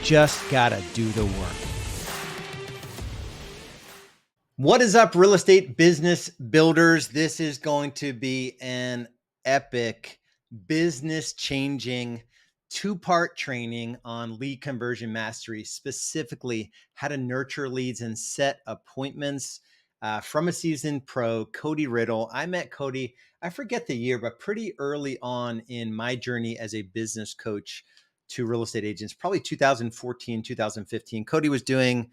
just gotta do the work. What is up, real estate business builders? This is going to be an epic business changing two-part training on lead conversion mastery, specifically how to nurture leads and set appointments from a seasoned pro, Cody Riddle. I met Cody, I forget the year, but pretty early on in my journey as a business coach to real estate agents, probably 2014, 2015. Cody was doing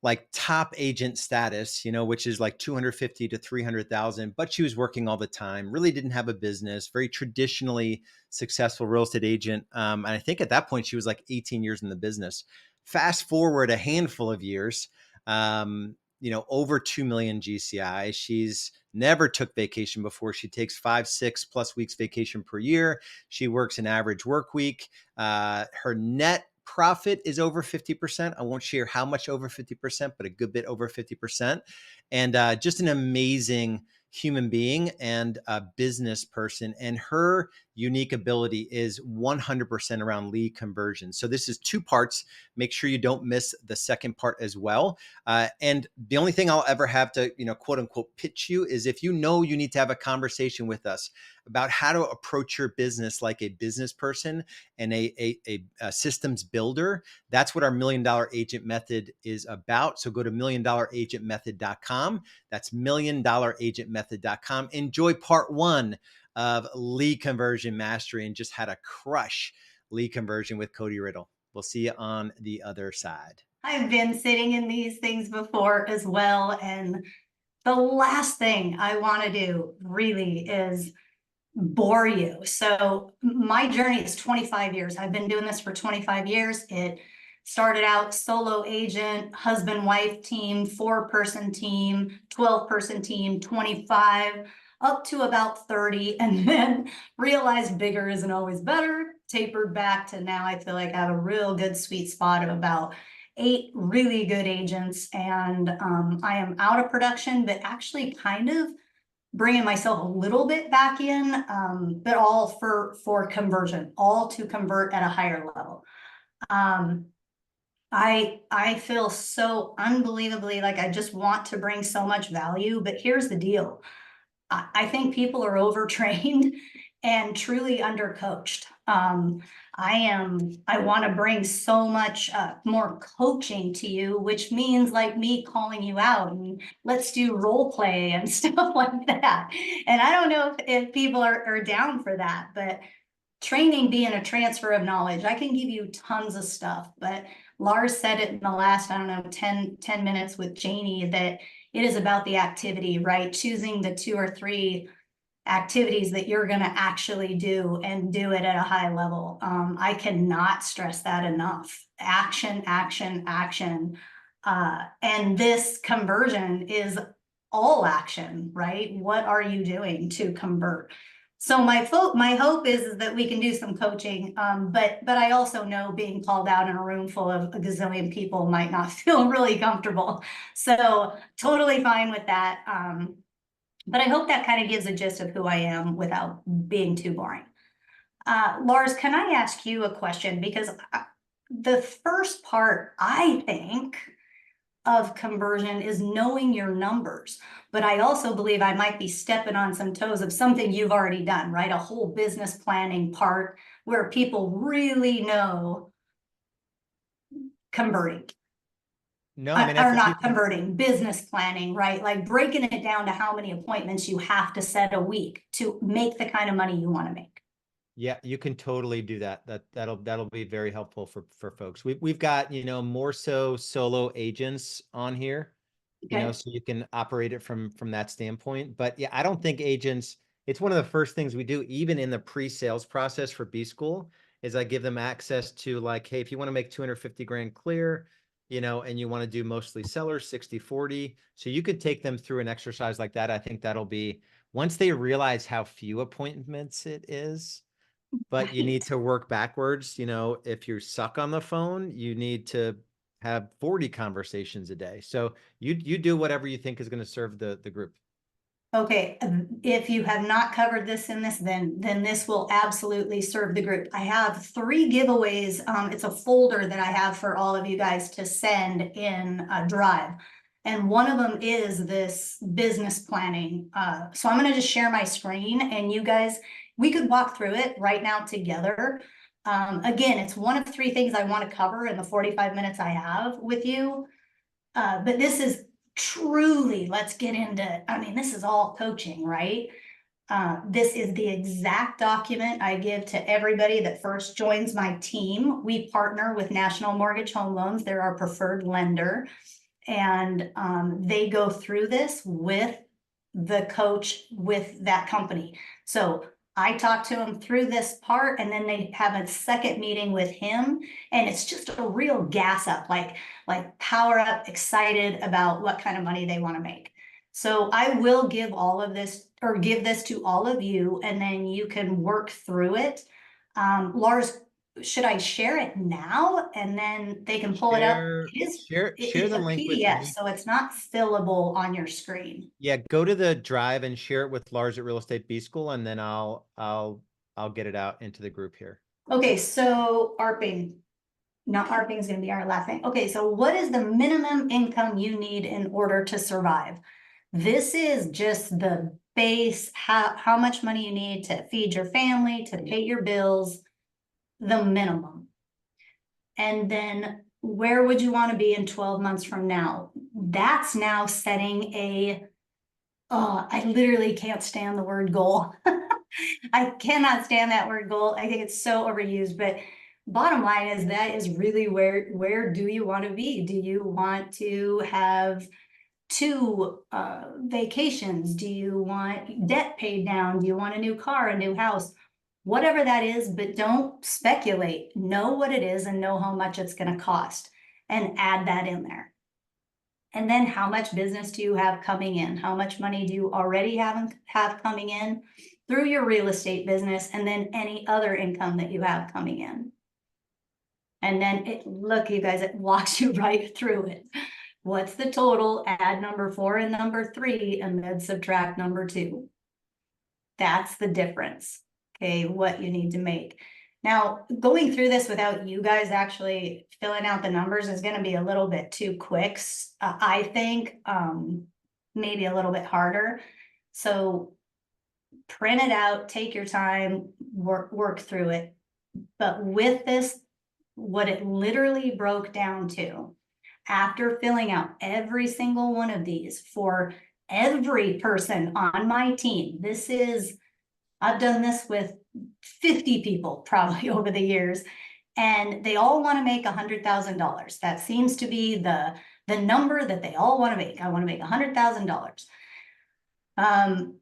like top agent status, which is like 250 to 300,000, but she was working all the time, really didn't have a business, very traditionally successful real estate agent. And I think at that point she was like 18 years in the business. Fast forward a handful of years, over 2 million GCI. She's never took vacation before. She takes 5-6+ weeks vacation per year. She works an average work week. Her net profit is over 50%. I won't share how much over 50%, but a good bit over 50%. And just an amazing human being and a business person. And her unique ability is 100% around lead conversion. So this is two parts. Make sure you don't miss the second part as well. And the only thing I'll ever have to, quote unquote, pitch you is if you need to have a conversation with us about how to approach your business like a business person and a systems builder. That's what our $1 Million Agent Method is about. So go to $1,000,000agentmethod.com. That's $1,000,000agentmethod.com. Enjoy part 1 of lead conversion mastery and just how to crush lead conversion with Cody Riddle. We'll see you on the other side. I've been sitting in these things before as well. And the last thing I want to do really is bore you. So my journey is 25 years. I've been doing this for 25 years. It started out solo agent, husband-wife team, 4-person team, 12-person team, 25, up to about 30, and then realized bigger isn't always better, tapered back to now I feel like I have a real good sweet spot of about 8 really good agents. And I am out of production, but actually kind of bringing myself a little bit back in, but all for conversion, all to convert at a higher level. I feel so unbelievably like I just want to bring so much value, but here's the deal. I think people are overtrained and truly undercoached. I want to bring so much more coaching to you, which means like me calling you out and let's do role play and stuff like that. And I don't know if people are down for that, but training being a transfer of knowledge, I can give you tons of stuff, but Lars said it in the last, I don't know, 10 minutes with Janie, that it is about the activity, right? Choosing the 2 or 3 activities that you're going to actually do and do it at a high level. I cannot stress that enough. Action, action, action. And this conversion is all action, right? What are you doing to convert? So my hope is that we can do some coaching, but I also know being called out in a room full of a gazillion people might not feel really comfortable. So totally fine with that. But I hope that kind of gives a gist of who I am without being too boring. Lars, can I ask you a question? Because the first part, I think, of conversion is knowing your numbers. But I also believe I might be stepping on some toes of something you've already done, right? A whole business planning part where people really know converting. No, I mean, or not converting, business planning, right? Like breaking it down to how many appointments you have to set a week to make the kind of money you want to make. Yeah, you can totally do that. That'll be very helpful for folks. We've got, more so solo agents on here, Okay. so you can operate it from that standpoint. But yeah, I don't think agents, it's one of the first things we do, even in the pre-sales process for B School, is I give them access to like, hey, if you want to make 250 grand clear, and you want to do mostly sellers, 60-40. So you could take them through an exercise like that. I think that'll be, once they realize how few appointments it is, but you need to work backwards. If you suck on the phone, you need to have 40 conversations a day. So you do whatever you think is going to serve the group. Okay, if you have not covered this in this, then this will absolutely serve the group. I have 3 giveaways. It's a folder that I have for all of you guys to send in a drive. And one of them is this business planning. So I'm gonna just share my screen and you guys, we could walk through it right now together. Again, it's one of 3 things I want to cover in the 45 minutes I have with you. But this is truly, let's get into, I mean, this is all coaching, right? This is the exact document I give to everybody that first joins my team. We partner with National Mortgage Home Loans. They're our preferred lender. And they go through this with the coach with that company. So I talk to him through this part, and then they have a second meeting with him, and it's just a real gas up, like power up, excited about what kind of money they want to make. So I will give all of this, or give this to all of you, and then you can work through it. Lars, should I share it now and then they can pull it up? Share It is, share it's the a link with PDF, me. so it's not fillable on your screen. Yeah, go to the drive and share it with Lars at Real Estate B School, and then I'll get it out into the group here. Okay, so ARPing, not ARPing is gonna be our last thing. Okay, so what is the minimum income you need in order to survive? This is just the base, how much money you need to feed your family, to pay your bills, the minimum. And then where would you want to be in 12 months from now? That's now setting a, oh, I literally can't stand the word goal. I cannot stand that word goal. I think it's so overused, but bottom line is that is really where do you want to be? Do you want to have 2 vacations? Do you want debt paid down? Do you want a new car, a new house? Whatever that is, but don't speculate. Know what it is and know how much it's going to cost and add that in there. And then how much business do you have coming in? How much money do you already have coming in through your real estate business, and then any other income that you have coming in? And then look, you guys, it walks you right through it. What's the total? Add number 4 and number 3, and then subtract number 2. That's the difference. Okay, what you need to make. Now, going through this without you guys actually filling out the numbers is going to be a little bit too quick. I think maybe a little bit harder. So print it out, take your time, work through it. But with this, what it literally broke down to, after filling out every single one of these for every person on my team, this is, I've done this with 50 people probably over the years, and they all want to make $100,000. That seems to be the number that they all want to make. I want to make $100,000.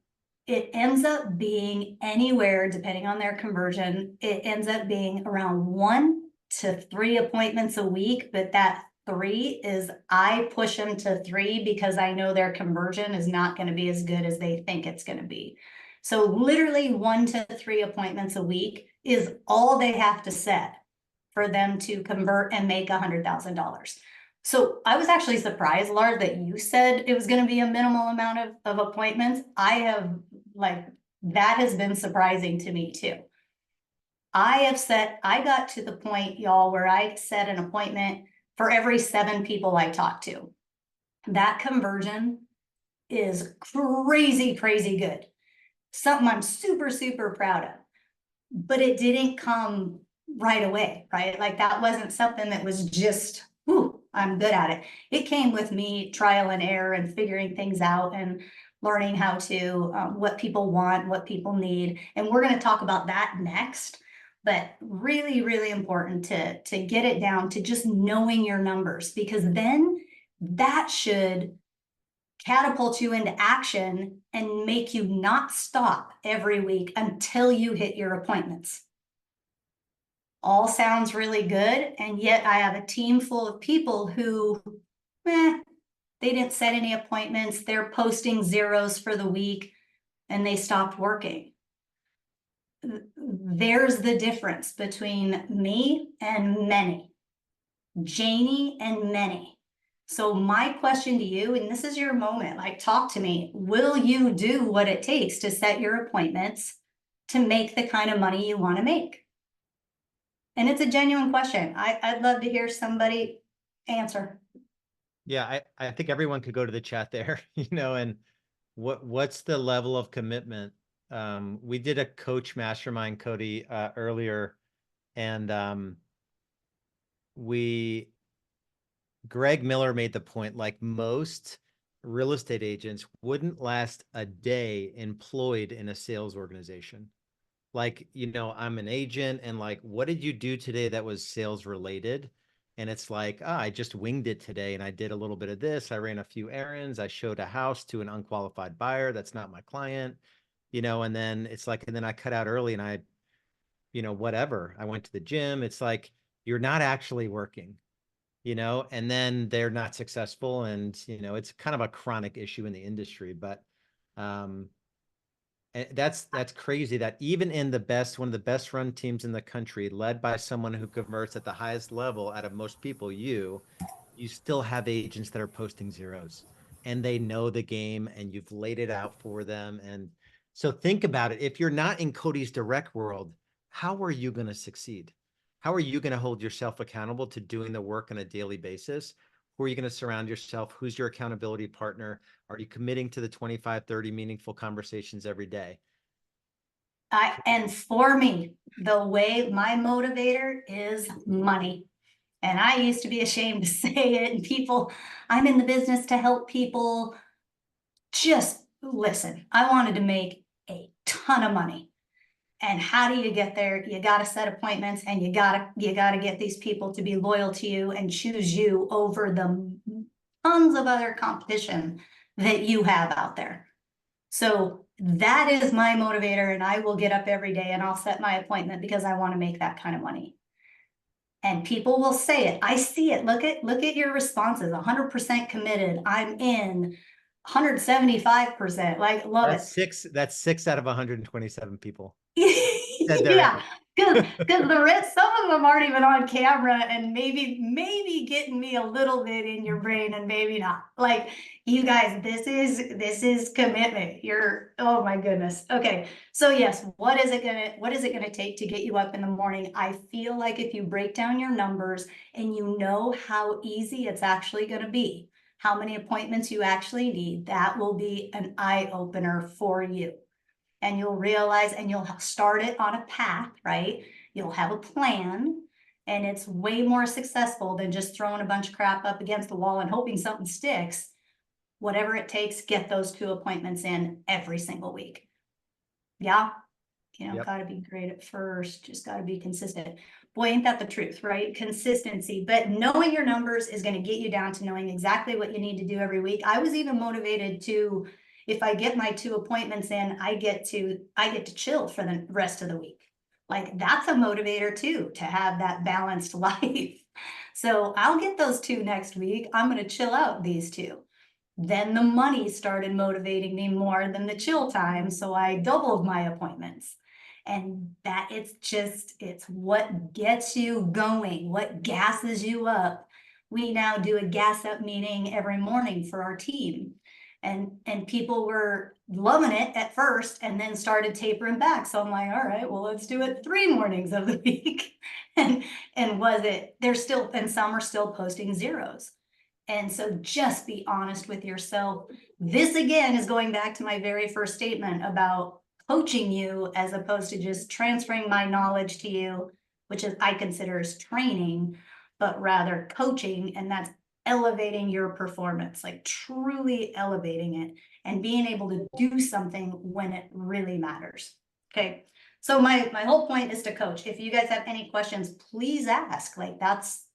It ends up being anywhere, depending on their conversion, it ends up being around 1 to 3 appointments a week, but that 3 is, I push them to 3 because I know their conversion is not going to be as good as they think it's going to be. So literally 1 to 3 appointments a week is all they have to set for them to convert and make $100,000. So I was actually surprised, Lars, that you said it was going to be a minimal amount of appointments. I have, like, that has been surprising to me too. I got to the point, y'all, where I set an appointment for every 7 people I talk to. That conversion is crazy, crazy good. Something I'm super, super proud of. But it didn't come right away, right? Like that wasn't something that was just, ooh, I'm good at it. It came with me trial and error and figuring things out and learning how to, what people want, what people need. And we're going to talk about that next. But really, really important to get it down to just knowing your numbers, because then that should catapult you into action and make you not stop every week until you hit your appointments. All sounds really good, and yet I have a team full of people who, they didn't set any appointments, they're posting zeros for the week, and they stopped working. There's the difference between me and many, Janie and many. So my question to you, and this is your moment, like, talk to me. Will you do what it takes to set your appointments to make the kind of money you want to make? And it's a genuine question. I'd love to hear somebody answer. Yeah, I think everyone could go to the chat there, and what's the level of commitment? We did a coach mastermind, Cody, earlier, and Greg Miller made the point, like, most real estate agents wouldn't last a day employed in a sales organization. Like, I'm an agent, and like, what did you do today that was sales related? And it's like, I just winged it today, and I did a little bit of this. I ran a few errands. I showed a house to an unqualified buyer. That's not my client, and then it's like, and then I cut out early, and I, whatever. I went to the gym. It's like, you're not actually working, and then they're not successful. And, it's kind of a chronic issue in the industry, but, and that's crazy that even in one of the best run teams in the country, led by someone who converts at the highest level out of most people, you still have agents that are posting zeros, and they know the game, and you've laid it out for them. And so think about it. If you're not in Cody's direct world, how are you going to succeed? How are you going to hold yourself accountable to doing the work on a daily basis? Who are you going to surround yourself? Who's your accountability partner? Are you committing to the 25, 30 meaningful conversations every day? And for me, the way my motivator is money. And I used to be ashamed to say it, and people, I'm in the business to help people. Just listen, I wanted to make a ton of money. And how do you get there? You got to set appointments, and you got to get these people to be loyal to you and choose you over the tons of other competition that you have out there. So that is my motivator, and I will get up every day and I'll set my appointment because I want to make that kind of money. And people will say it. I see it. Look at your responses. 100% committed. I'm in. 175%. Like, love it. That's six out of 127 people said they're Yeah, in. because the rest, some of them aren't even on camera, and maybe getting me a little bit in your brain, and maybe not. Like, you guys, this is commitment. Oh my goodness. Okay, so yes, what is it gonna take to get you up in the morning? I feel like if you break down your numbers and you know how easy it's actually gonna be, how many appointments you actually need, that will be an eye opener for you. And you'll realize, and you'll start it on a path, right? You'll have a plan, and it's way more successful than just throwing a bunch of crap up against the wall and hoping something sticks. Whatever it takes, get those 2 appointments in every single week. Yeah, Yep. got to be great at first, just got to be consistent. Boy, ain't that the truth, right? Consistency. But knowing your numbers is going to get you down to knowing exactly what you need to do every week. I was even motivated to, if I get my 2 appointments in, I get to chill for the rest of the week. Like, that's a motivator too, to have that balanced life. So I'll get those 2 next week. I'm going to chill out these 2. Then the money started motivating me more than the chill time, so I doubled my appointments. And that it's what gets you going, what gasses you up. We now do a gas up meeting every morning for our team. And people were loving it at first, and then started tapering back. So I'm like, all right, well, let's do it 3 mornings of the week. And was it, and some are still posting zeros. And so just be honest with yourself. This again is going back to my very first statement about coaching you as opposed to just transferring my knowledge to you, which is I consider as training, but rather coaching. And that's elevating your performance, like truly elevating it and being able to do something when it really matters. Okay. So my whole point is to coach. If you guys have any questions, please ask. Like, that's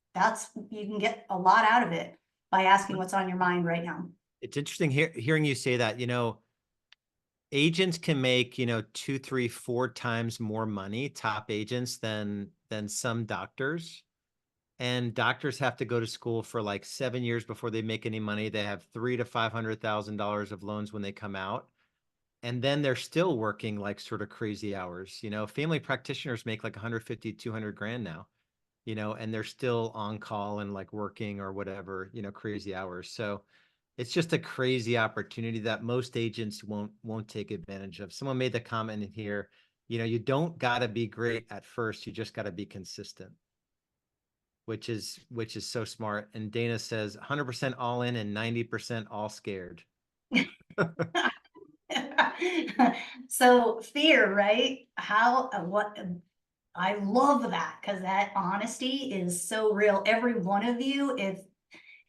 you can get a lot out of it by asking what's on your mind right now. It's interesting hearing you say that. Agents can make, 2, 3, 4 times more money, top agents, than some doctors. And doctors have to go to school for like 7 years before they make any money. They have $300,000 to $500,000 of loans when they come out. And then they're still working like sort of crazy hours. Family practitioners make like 150, 200 grand now. and they're still on call and like working or whatever, crazy hours. So it's just a crazy opportunity that most agents won't take advantage of. Someone made the comment in here, you don't got to be great at first, you just got to be consistent, which is so smart. And Dana says 100% all in and 90% all scared. So fear, right? What I love that, because that honesty is so real. Every one of you,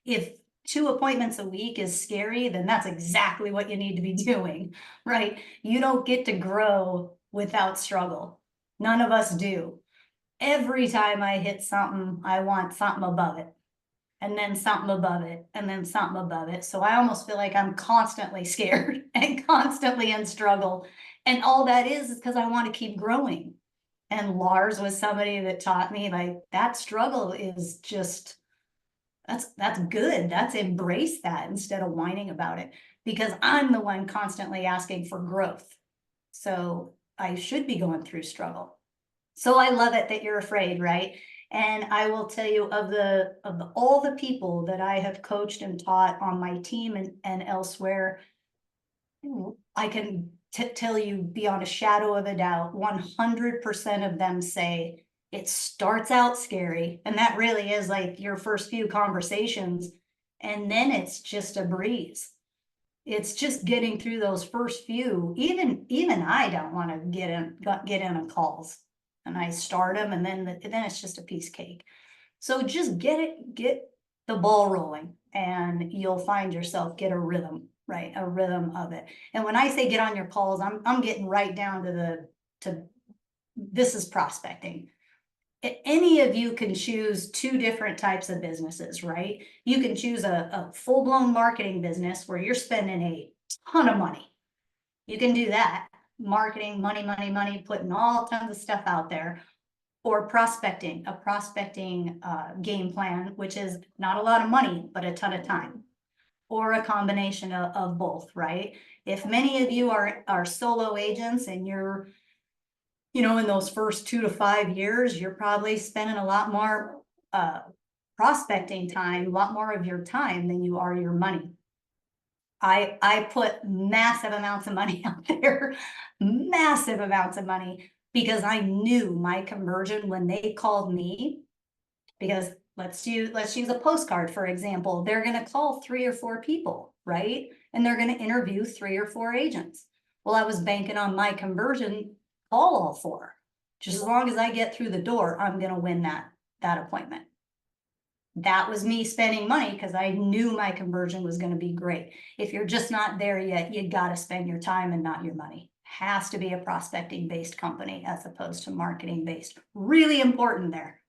if 2 appointments a week is scary, then that's exactly what you need to be doing, right? You don't get to grow without struggle. None of us do. Every time I hit something, I want something above it, and then something above it, and then something above it. So I almost feel like I'm constantly scared and constantly in struggle. And all that is because I want to keep growing. And Lars was somebody that taught me, like, that struggle is just, that's good. That's embrace that instead of whining about it, because I'm the one constantly asking for growth. So I should be going through struggle. So I love it that you're afraid, right? And I will tell you, of all the people that I have coached and taught on my team and elsewhere, I can tell you beyond a shadow of a doubt, 100% of them say it starts out scary, and that really is like your first few conversations, and then it's just a breeze. It's just getting through those first few. Even I don't want to get in on calls, and I start them, and then it's just a piece of cake. So just get the ball rolling, and you'll find yourself get a rhythm, right? A rhythm of it. And when I say get on your calls, I'm getting right down to this is prospecting. Any of you can choose 2 different types of businesses, right? You can choose a full-blown marketing business where you're spending a ton of money. You can do that. Marketing, money, putting all tons of stuff out there. Or a prospecting game plan, which is not a lot of money, but a ton of time. Or a combination of both, right? If many of you are solo agents and you're, in those first 2 to 5 years, you're probably spending a lot more prospecting time, a lot more of your time than you are your money. I put massive amounts of money out there, massive amounts of money, because I knew my conversion when they called me. Because let's use a postcard, for example. They're going to call 3 or 4 people, right? And they're going to interview 3 or 4 agents. Well, I was banking on my conversion, call all 4. Just as long as I get through the door, I'm going to win that appointment. That was me spending money because I knew my conversion was going to be great. If you're just not there yet, you got to spend your time and not your money. Has to be a prospecting based company as opposed to marketing based. Really important there,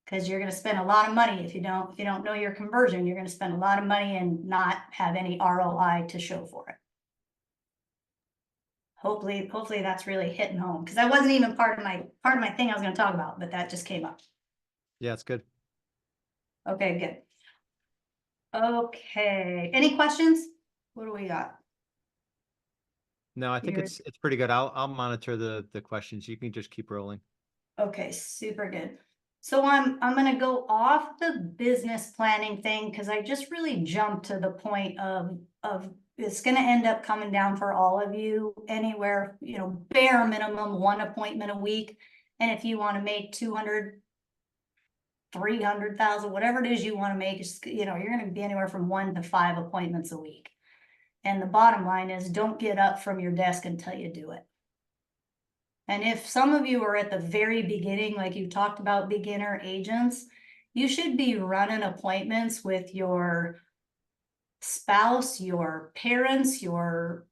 because you're going to spend a lot of money. If you don't know your conversion, you're going to spend a lot of money and not have any ROI to show for it. Hopefully that's really hitting home, because that wasn't even part of my thing I was going to talk about, but that just came up. Yeah, it's good. Okay, good. Okay, any questions? What do we got? No, I think it's pretty good. I'll monitor the questions. You can just keep rolling. Okay, super good. So I'm going to go off the business planning thing, because I just really jumped to the point of it's going to end up coming down for all of you anywhere, bare minimum 1 appointment a week. And if you want to make 200, 300,000, whatever it is you want to make, you're going to be anywhere from 1 to 5 appointments a week. And the bottom line is, don't get up from your desk until you do it. And if some of you are at the very beginning, like you talked about beginner agents, you should be running appointments with your spouse, your parents, your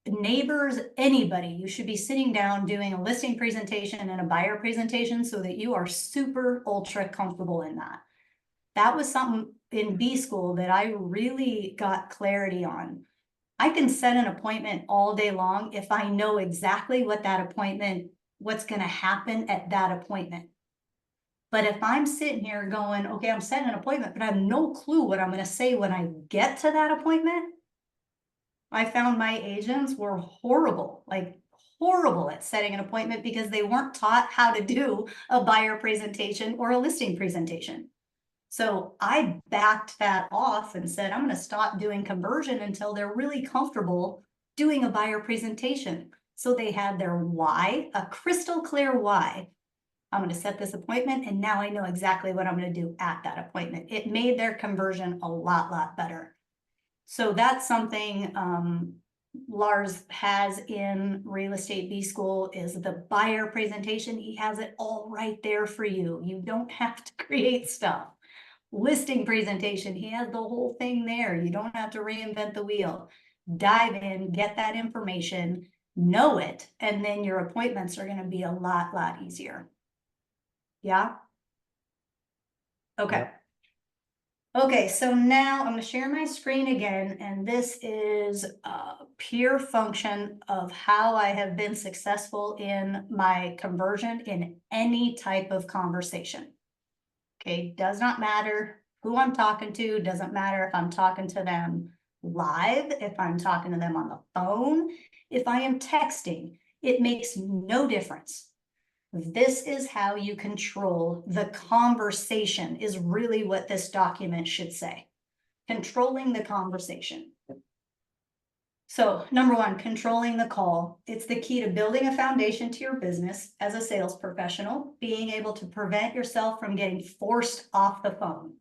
neighbors, anybody. You should be sitting down doing a listing presentation and a buyer presentation so that you are super ultra comfortable in that. That was something in B school that I really got clarity on. I can set an appointment all day long if I know exactly what's going to happen at that appointment. But if I'm sitting here going, okay, I'm setting an appointment, but I have no clue what I'm going to say when I get to that appointment, I found my agents were horrible, like horrible at setting an appointment because they weren't taught how to do a buyer presentation or a listing presentation. So I backed that off and said, I'm going to stop doing conversion until they're really comfortable doing a buyer presentation. So they had their why, a crystal clear why. I'm going to set this appointment, and now I know exactly what I'm going to do at that appointment. It made their conversion a lot better. So that's something Lars has in Real Estate B School is the buyer presentation. He has it all right there for you. You don't have to create stuff. Listing presentation, he has the whole thing there. You don't have to reinvent the wheel. Dive in, get that information, know it, and then your appointments are going to be a lot easier. Yeah? Okay. Yep. Okay, so now I'm going to share my screen again, and this is a pure function of how I have been successful in my conversion in any type of conversation. Okay, does not matter who I'm talking to, doesn't matter if I'm talking to them live, if I'm talking to them on the phone, if I am texting, it makes no difference. This is how you control the conversation, is really what this document should say. Controlling the conversation. So number one, controlling the call. It's the key to building a foundation to your business as a sales professional, being able to prevent yourself from getting forced off the phone.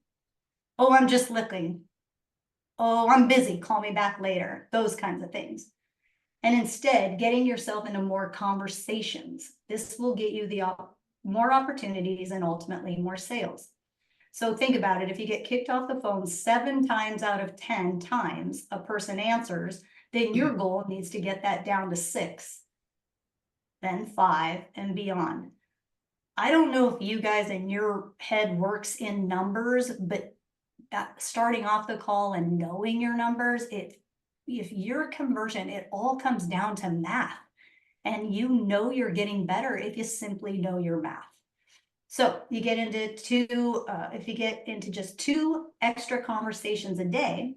Oh, I'm just looking. Oh, I'm busy. Call me back later. Those kinds of things. And instead, getting yourself into more conversations. This will get you the more opportunities and ultimately more sales. So think about it. If you get kicked off the phone 7 times out of 10 times a person answers, then your goal needs to get that down to 6, then 5 and beyond. I don't know if you guys in your head works in numbers, but that starting off the call and knowing your numbers, if your conversion, it all comes down to math. And you know you're getting better if you simply know your math. So you get into if you get into just 2 extra conversations a day,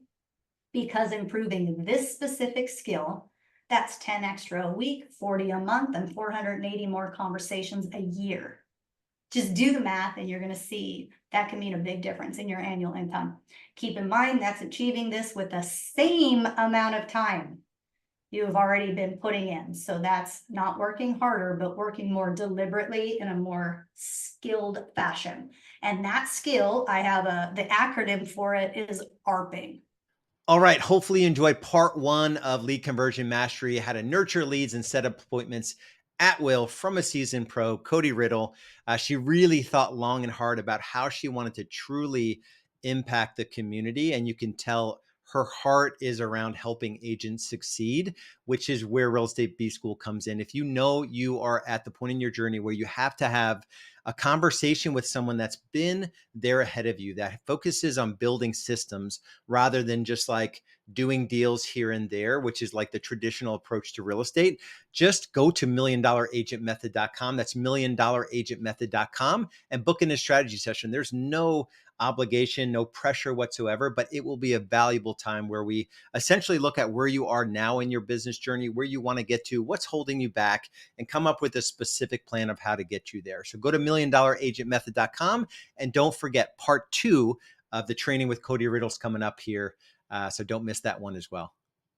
because improving this specific skill, that's 10 extra a week, 40 a month, and 480 more conversations a year. Just do the math and you're going to see that can mean a big difference in your annual income. Keep in mind that's achieving this with the same amount of time you have already been putting in. So that's not working harder, but working more deliberately in a more skilled fashion. And that skill, I have the acronym for it is ARPing. All right. Hopefully you enjoyed part 1 of lead conversion mastery, how to nurture leads and set up appointments at will from a seasoned pro, Cody Riddle. She really thought long and hard about how she wanted to truly impact the community. And you can tell her heart is around helping agents succeed, which is where Real Estate B School comes in. If you know you are at the point in your journey where you have to have a conversation with someone that's been there ahead of you, that focuses on building systems rather than just like doing deals here and there, which is like the traditional approach to real estate, just go to $1,000,000agentmethod.com. That's $1,000,000agentmethod.com and book in a strategy session. There's no obligation, no pressure whatsoever, but it will be a valuable time where we essentially look at where you are now in your business journey, where you want to get to, what's holding you back, and come up with a specific plan of how to get you there. So go to $1,000,000agentmethod.com and don't forget part 2 of the training with Cody Riddle's coming up here. So don't miss that one as well.